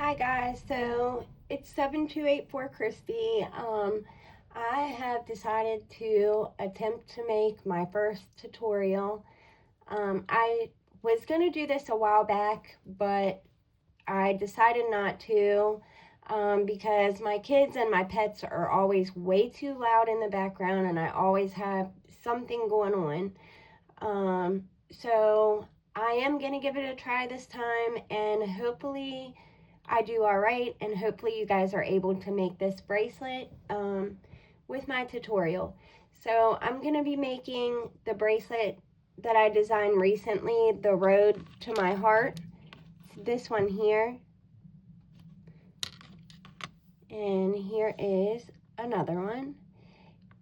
Hi guys, so it's 7284 Christy. I have decided to attempt to make my first tutorial. I was going to do this a while back, but I decided not to because my kids and my pets are always way too loud in the background and I always have something going on. So I am going to give it a try this time, and hopefully I do all right, and hopefully you guys are able to make this bracelet with my tutorial. So I'm going to be making the bracelet that I designed recently, the Road to My Heart. It's this one here. And here is another one.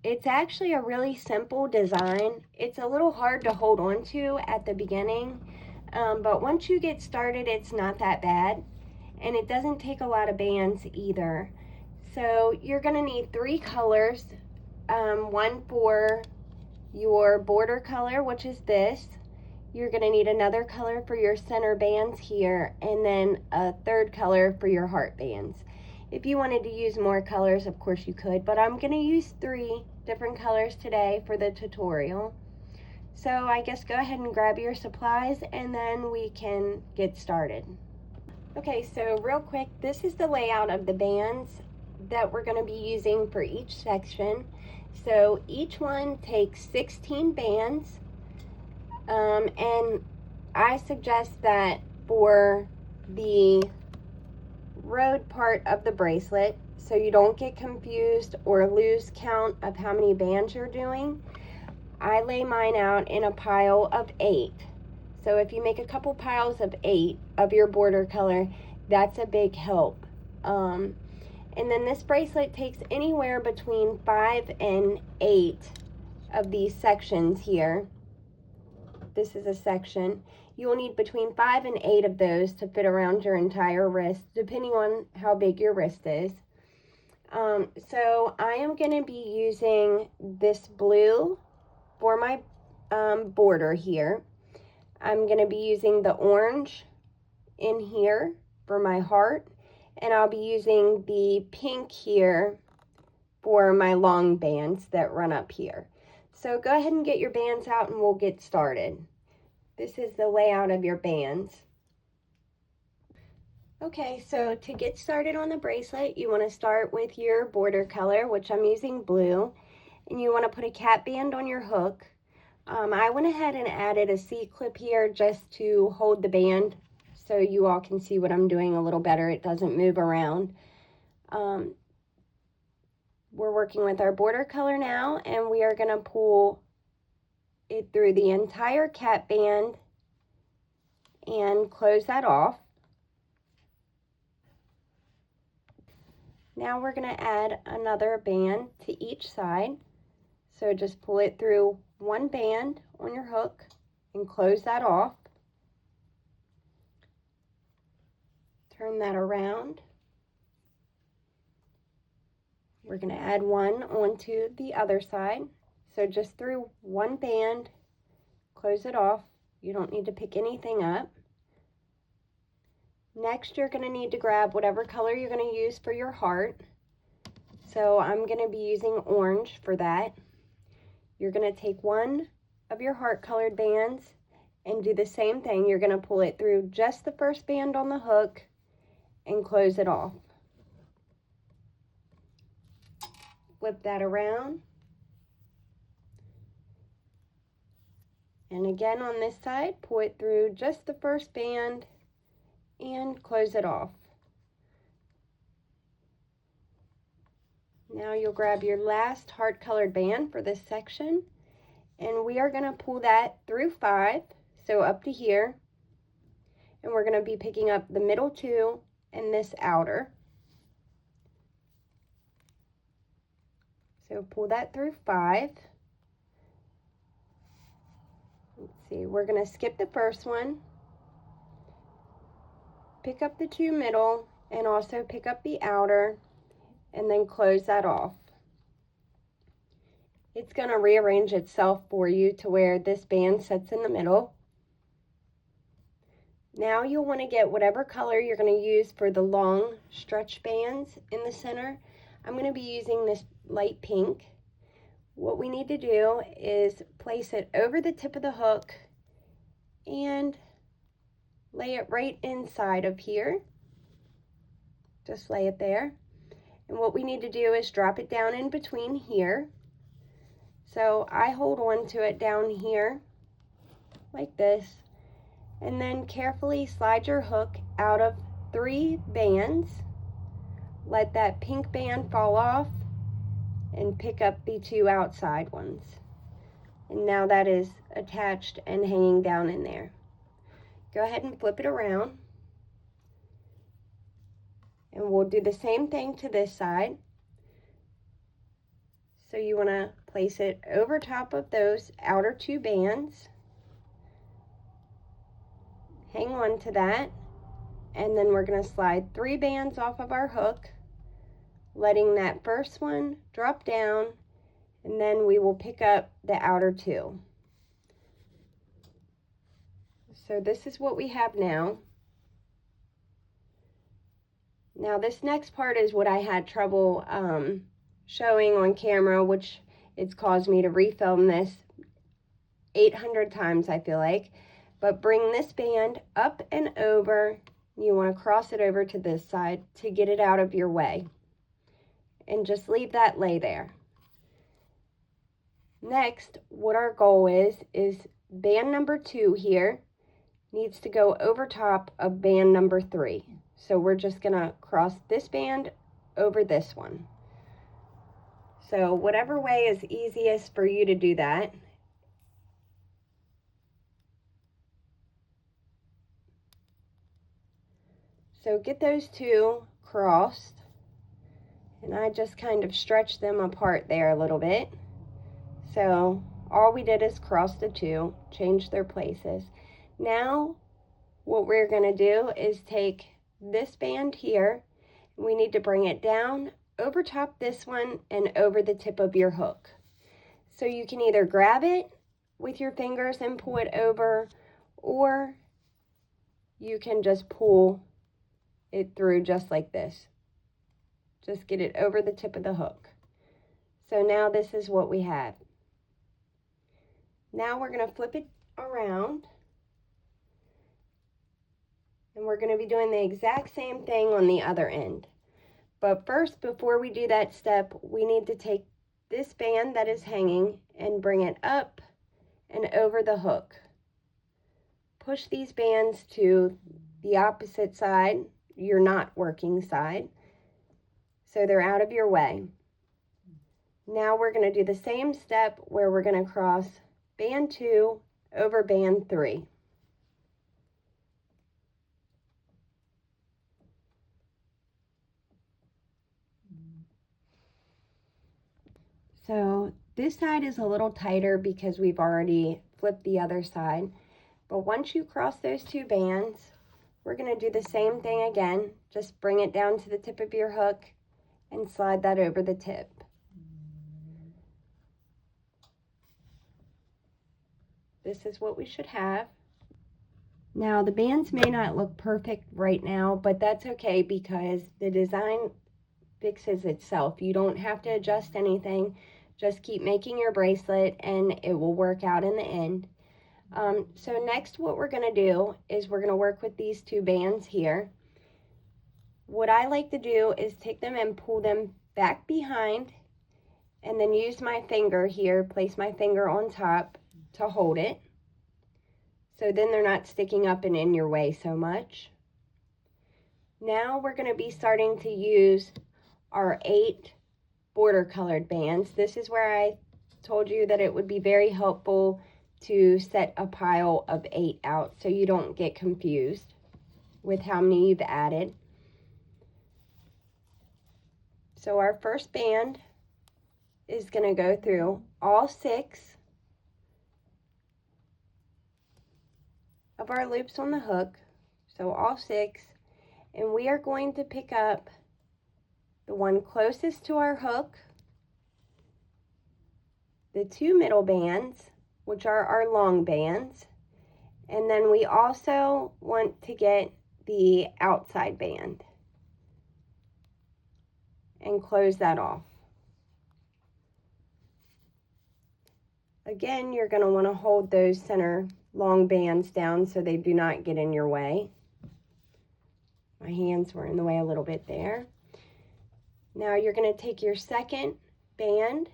It's actually a really simple design. It's a little hard to hold on to at the beginning, but once you get started, it's not that bad. And it doesn't take a lot of bands either. So you're going to need 3 colors. One for your border color, which is this. You're going to need another color for your center bands here, and then a third color for your heart bands. If you wanted to use more colors, of course you could, but I'm going to use 3 different colors today for the tutorial. So I guess go ahead and grab your supplies and then we can get started. Okay, so real quick, this is the layout of the bands that we're going to be using for each section. So each one takes 16 bands, and I suggest that for the road part of the bracelet, so you don't get confused or lose count of how many bands you're doing, I lay mine out in a pile of 8. So if you make a couple piles of 8 of your border color, that's a big help. And then this bracelet takes anywhere between 5 and 8 of these sections here. This is a section. You will need between 5 and 8 of those to fit around your entire wrist, depending on how big your wrist is. So I am going to be using this blue for my border here. I'm going to be using the orange in here for my heart, and I'll be using the pink here for my long bands that run up here. So go ahead and get your bands out and we'll get started. This is the layout of your bands. Okay, so to get started on the bracelet, you want to start with your border color, which I'm using blue, and you want to put a cap band on your hook. I went ahead and added a C-clip here just to hold the band so you all can see what I'm doing a little better. It doesn't move around. We're working with our border color now, and we are going to pull it through the entire cap band and close that off. Now we're going to add another band to each side. So just pull it through one band on your hook and close that off. Turn that around. We're going to add one onto the other side. So just through one band, close it off. You don't need to pick anything up. Next, you're going to need to grab whatever color you're going to use for your heart. So I'm going to be using orange for that. You're going to take one of your heart colored bands and do the same thing. You're going to pull it through just the first band on the hook and close it off. Flip that around. And again on this side, pull it through just the first band and close it off. Now you'll grab your last heart colored band for this section, and we are going to pull that through 5, so up to here, and we're going to be picking up the middle 2 and this outer. So pull that through 5. Let's see, we're going to skip the first one, pick up the 2 middle, and also pick up the outer, and then close that off. It's going to rearrange itself for you to where this band sits in the middle. Now you'll want to get whatever color you're going to use for the long stretch bands in the center. I'm going to be using this light pink. What we need to do is place it over the tip of the hook and lay it right inside of here. Just lay it there. And what we need to do is drop it down in between here. So I hold on to it down here like this, and then carefully slide your hook out of 3 bands. Let that pink band fall off and pick up the 2 outside ones. And now that is attached and hanging down in there. Go ahead and flip it around. And we'll do the same thing to this side. So you want to place it over top of those outer 2 bands. Hang on to that. And then we're going to slide 3 bands off of our hook, letting that first one drop down, and then we will pick up the outer 2. So this is what we have now. Now this next part is what I had trouble showing on camera, which it's caused me to refilm this 800 times, I feel like. But bring this band up and over. You want to cross it over to this side to get it out of your way. And just leave that lay there. Next, what our goal is band number 2 here needs to go over top of band number 3. So we're just going to cross this band over this one. So whatever way is easiest for you to do that. So get those 2 crossed. And I just kind of stretched them apart there a little bit. So all we did is cross the 2, change their places. Now what we're going to do is take this band here. We need to bring it down over top this one and over the tip of your hook. So you can either grab it with your fingers and pull it over, or you can just pull it through just like this. Just get it over the tip of the hook. So now this is what we have. Now we're going to flip it around. And we're going to be doing the exact same thing on the other end. But first, before we do that step, we need to take this band that is hanging and bring it up and over the hook. Push these bands to the opposite side, your not working side, so they're out of your way. Now we're going to do the same step where we're going to cross band 2 over band 3. So this side is a little tighter because we've already flipped the other side. But once you cross those 2 bands, we're going to do the same thing again. Just bring it down to the tip of your hook and slide that over the tip. This is what we should have. Now the bands may not look perfect right now, but that's okay because the design fixes itself. You don't have to adjust anything. Just keep making your bracelet and it will work out in the end. So next what we're going to do is we're going to work with these 2 bands here. What I like to do is take them and pull them back behind and then use my finger here, place my finger on top to hold it. So then they're not sticking up and in your way so much. Now we're going to be starting to use our 8 border colored bands. This is where I told you that it would be very helpful to set a pile of 8 out so you don't get confused with how many you've added. So our first band is going to go through all 6 of our loops on the hook, so all 6, and we are going to pick up the one closest to our hook, the 2 middle bands, which are our long bands, And then we also want to get the outside band and close that off. Again, you're going to want to hold those center long bands down so they do not get in your way. My hands were in the way a little bit there. Now you're going to take your second band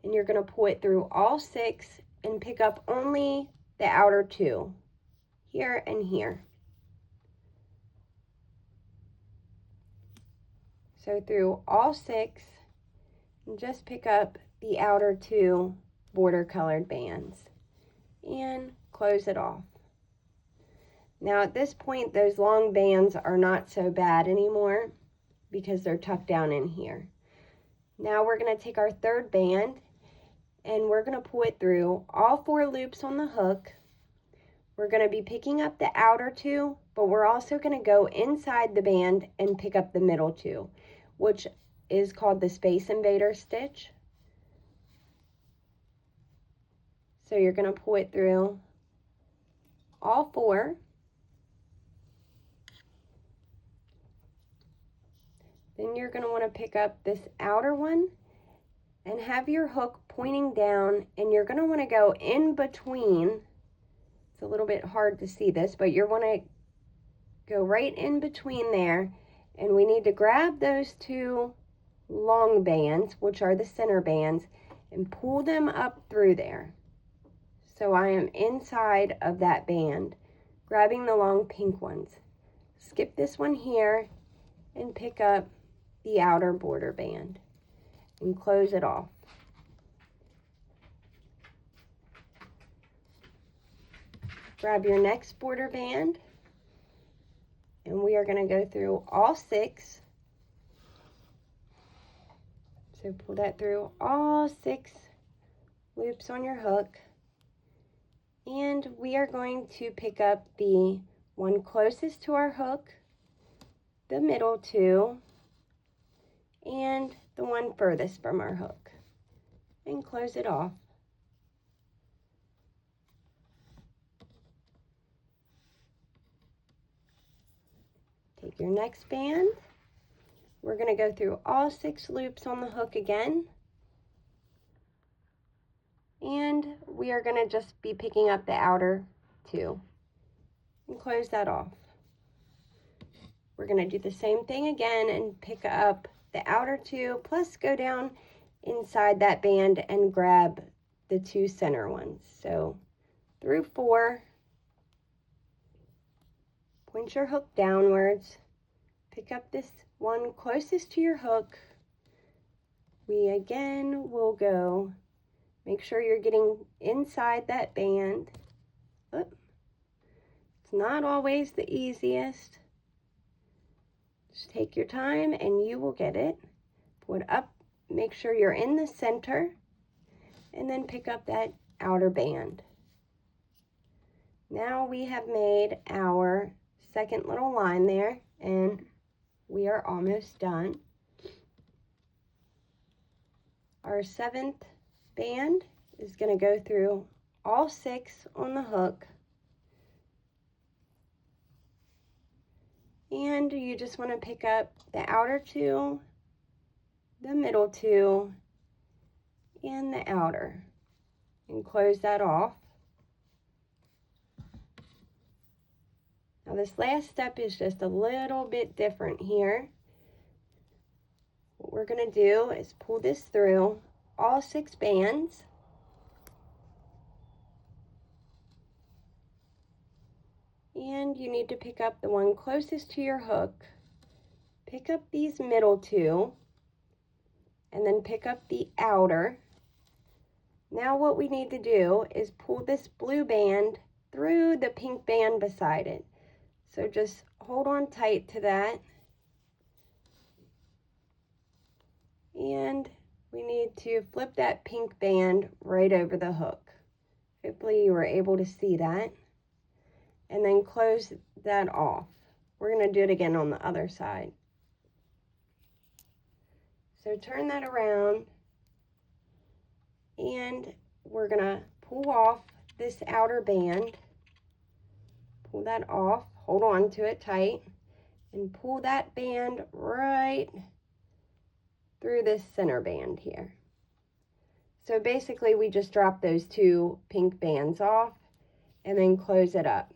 and you're going to pull it through all 6 and pick up only the outer 2, here and here. So through all 6, and just pick up the outer 2 border colored bands and close it off. Now at this point, those long bands are not so bad anymore because they're tucked down in here. Now we're going to take our third band and we're going to pull it through all 4 loops on the hook. We're going to be picking up the outer 2, but we're also going to go inside the band and pick up the middle 2, which is called the Space Invader stitch. So you're going to pull it through all 4. Then you're going to want to pick up this outer one and have your hook pointing down, and you're going to want to go in between. It's a little bit hard to see this, but you want to go right in between there, and we need to grab those 2 long bands, which are the center bands, and pull them up through there. So I am inside of that band, grabbing the long pink ones. Skip this one here and pick up the outer border band and close it off. Grab your next border band and we are going to go through all 6. So pull that through all 6 loops on your hook, and we are going to pick up the one closest to our hook, the middle 2, and the one furthest from our hook, and close it off. Take your next band. We're going to go through all 6 loops on the hook again, and we are going to just be picking up the outer 2 and close that off. We're going to do the same thing again and pick up the outer 2, plus go down inside that band and grab the 2 center ones. So through 4, point your hook downwards, pick up this one closest to your hook. We again will go, make sure you're getting inside that band. Oop. It's not always the easiest. Just take your time and you will get it. Pull it up, make sure you're in the center, and then pick up that outer band. Now we have made our second little line there, and we are almost done. Our 7th band is going to go through all 6 on the hook. And you just want to pick up the outer 2, the middle 2, and the outer, and close that off. Now this last step is just a little bit different here. What we're going to do is pull this through all 6 bands. And you need to pick up the one closest to your hook, pick up these middle 2, and then pick up the outer. Now what we need to do is pull this blue band through the pink band beside it. So just hold on tight to that. And we need to flip that pink band right over the hook. Hopefully you were able to see that. And then close that off. We're going to do it again on the other side. So turn that around, and we're going to pull off this outer band, pull that off, hold on to it tight, and pull that band right through this center band here. So basically we just drop those two pink bands off and then close it up.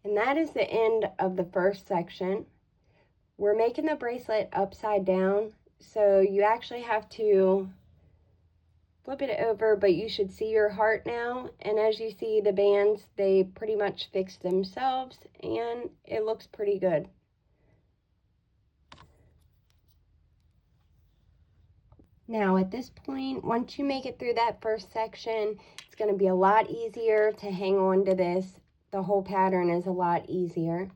And that is the end of the first section. We're making the bracelet upside down, so you actually have to flip it over, but you should see your heart now. And as you see, the bands, they pretty much fix themselves and it looks pretty good. Now at this point, once you make it through that first section, it's going to be a lot easier to hang on to this. The whole pattern is a lot easier.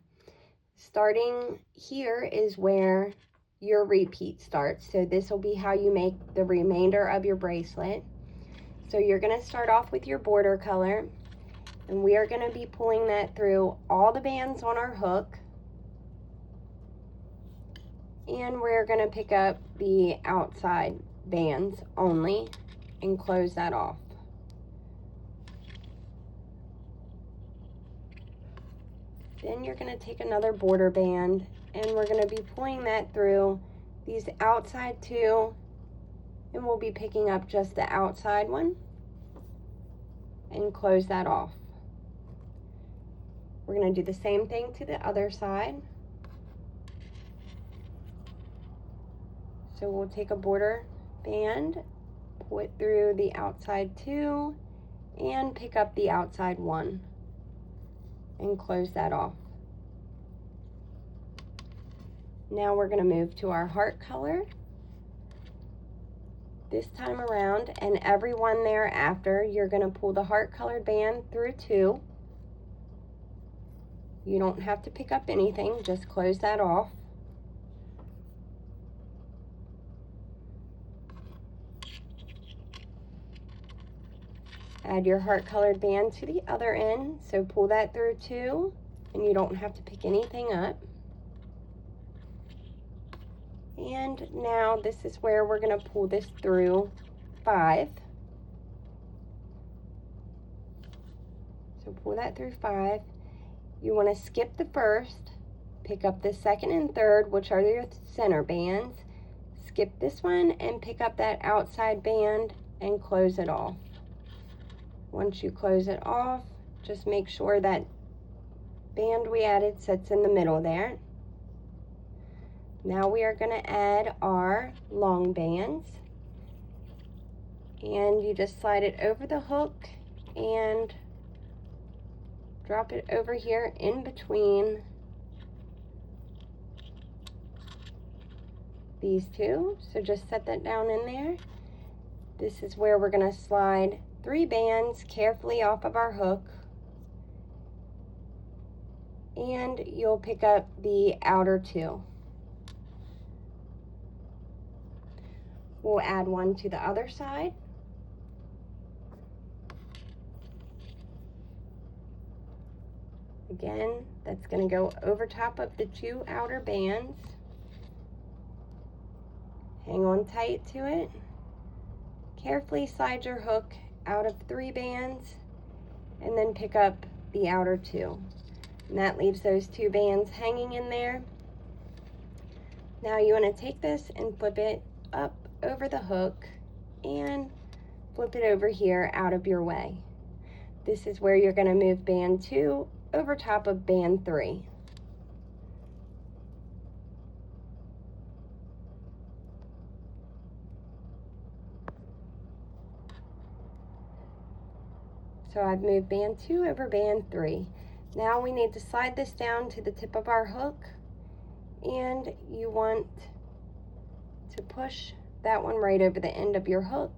Starting here is where your repeat starts. So this will be how you make the remainder of your bracelet. So you're going to start off with your border color, and we are going to be pulling that through all the bands on our hook. And we're going to pick up the outside bands only and close that off. Then you're going to take another border band and we're going to be pulling that through these outside two, and we'll be picking up just the outside one and close that off. We're going to do the same thing to the other side. So we'll take a border band, pull it through the outside two, and pick up the outside one and close that off. Now we're going to move to our heart color this time around, and every one thereafter you're going to pull the heart colored band through two. You don't have to pick up anything, just close that off. Add your heart colored band to the other end, so pull that through two, and you don't have to pick anything up. And now this is where we're going to pull this through five. So pull that through five. You want to skip the first, pick up the second and third, which are your center bands. Skip this one and pick up that outside band and close it off. Once you close it off, just make sure that band we added sits in the middle there. Now we are going to add our long bands, and you just slide it over the hook and drop it over here in between these two. So just set that down in there. This is where we're going to slide 3 bands carefully off of our hook, and you'll pick up the outer two. We'll add one to the other side. Again, that's going to go over top of the 2 outer bands. Hang on tight to it. Carefully slide your hook out of 3 bands and then pick up the outer 2. And that leaves those 2 bands hanging in there. Now you want to take this and flip it up over the hook and flip it over here out of your way. This is where you're going to move band 2 over top of band 3. So I've moved band 2 over band 3. Now we need to slide this down to the tip of our hook, and you want to push that one right over the end of your hook.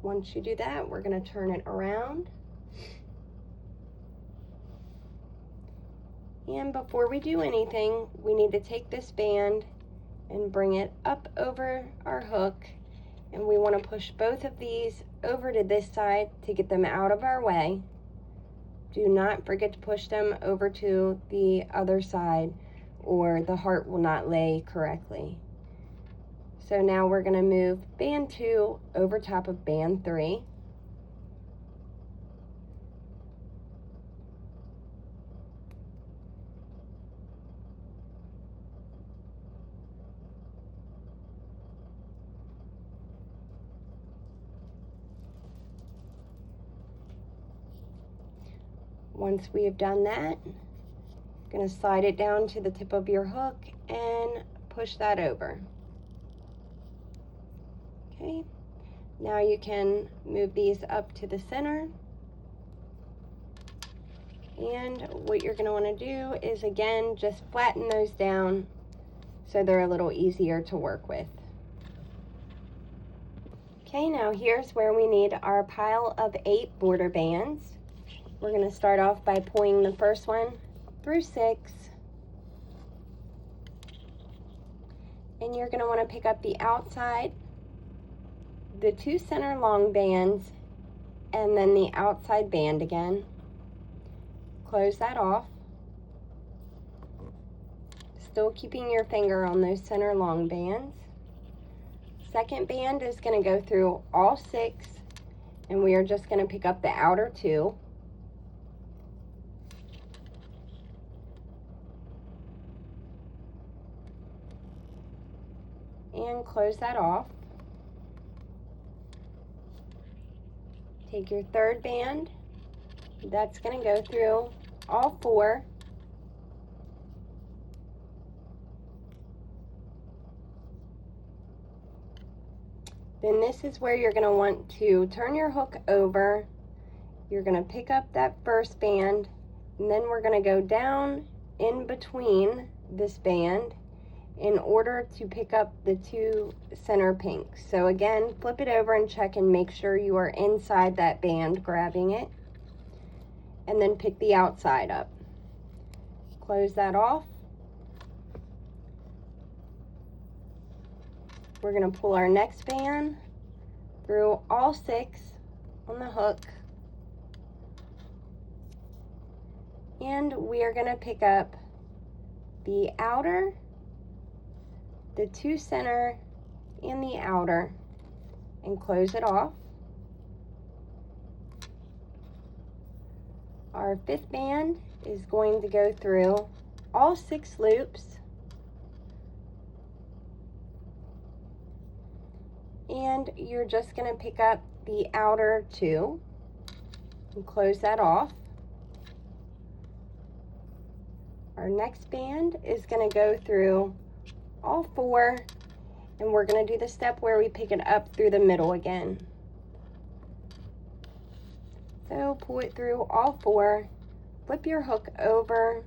Once you do that, we're going to turn it around. And before we do anything, we need to take this band and bring it up over our hook, and we want to push both of these over to this side to get them out of our way. Do not forget to push them over to the other side, or the heart will not lay correctly. So now we're going to move band 2 over top of band 3. Once we have done that, you're going to slide it down to the tip of your hook and push that over. Okay, now you can move these up to the center. And what you're going to want to do is, again, just flatten those down so they're a little easier to work with. Okay, now here's where we need our pile of 8 border bands. We're going to start off by pulling the first one through 6. And you're going to want to pick up the outside, the 2 center long bands, and then the outside band again. Close that off. Still keeping your finger on those center long bands. Second band is going to go through all 6, and we are just going to pick up the outer 2. And close that off. Take your third band. That's going to go through all 4. Then this is where you're going to want to turn your hook over. You're going to pick up that first band, and then we're going to go down in between this band in order to pick up the 2 center pinks. So again, flip it over and check and make sure you are inside that band grabbing it. And then pick the outside up. Close that off. We're going to pull our next band through all 6 on the hook. And we are going to pick up the outer, the 2 center, and the outer, and close it off. Our 5th band is going to go through all 6 loops, and you're just going to pick up the outer 2 and close that off. Our next band is going to go through all 4, and we're going to do the step where we pick it up through the middle again. So pull it through all 4, flip your hook over.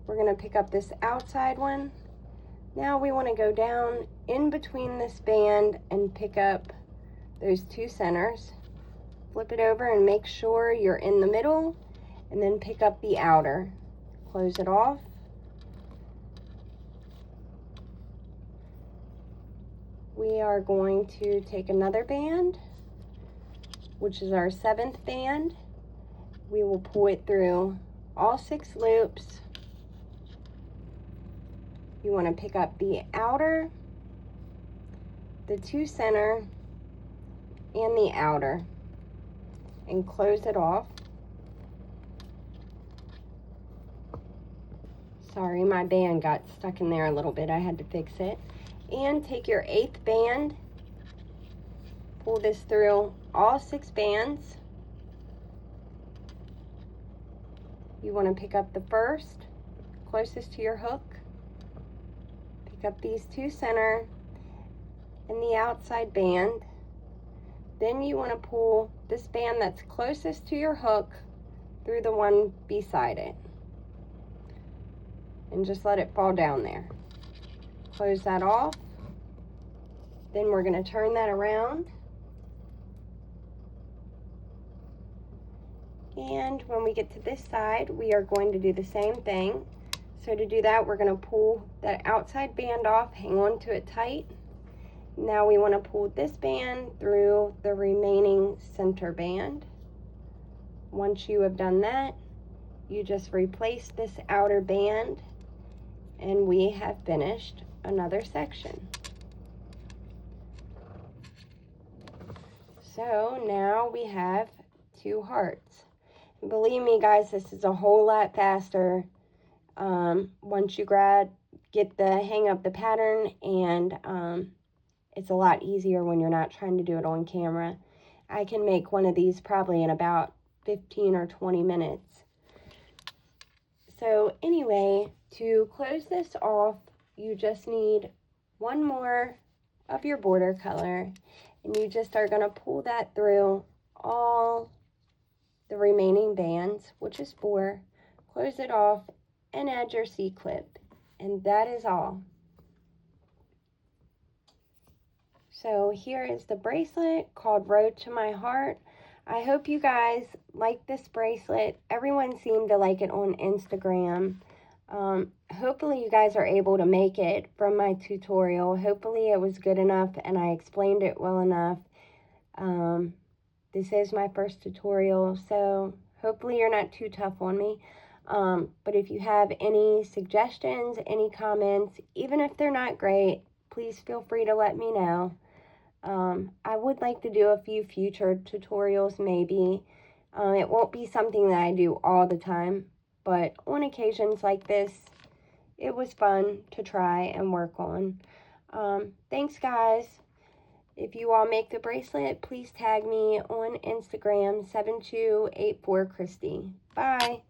We're going to pick up this outside one. Now we want to go down in between this band and pick up those 2 centers. Flip it over and make sure you're in the middle, and then pick up the outer. Close it off. We are going to take another band, which is our 7th band. We will pull it through all 6 loops. You want to pick up the outer, the 2 center, and the outer, and close it off. Sorry, my band got stuck in there a little bit. I had to fix it. And take your 8th band, pull this through all 6 bands. You want to pick up the first, closest to your hook. Pick up these 2 center and the outside band. Then you want to pull this band that's closest to your hook through the one beside it. And just let it fall down there. Close that off. Then we're going to turn that around. And when we get to this side, we are going to do the same thing. So to do that, we're going to pull that outside band off, hang on to it tight. Now we want to pull this band through the remaining center band. Once you have done that, you just replace this outer band, and we have finished another section. So now we have 2 hearts. And believe me guys, this is a whole lot faster once you get the hang of the pattern, and it's a lot easier when you're not trying to do it on camera. I can make one of these probably in about 15 or 20 minutes. So anyway, to close this off, you just need one more of your border color, and you just are going to pull that through all the remaining bands, which is 4. Close it off and add your C-clip, and that is all. So here is the bracelet called Road to My Heart. I hope you guys like this bracelet. Everyone seemed to like it on Instagram. Hopefully you guys are able to make it from my tutorial. Hopefully it was good enough and I explained it well enough. This is my first tutorial, so hopefully you're not too tough on me. But if you have any suggestions, any comments, even if they're not great, please feel free to let me know. I would like to do a few future tutorials maybe. It won't be something that I do all the time, but on occasions like this, it was fun to try and work on. Thanks guys. If you all make the bracelet, please tag me on Instagram, 7284Christy. Bye.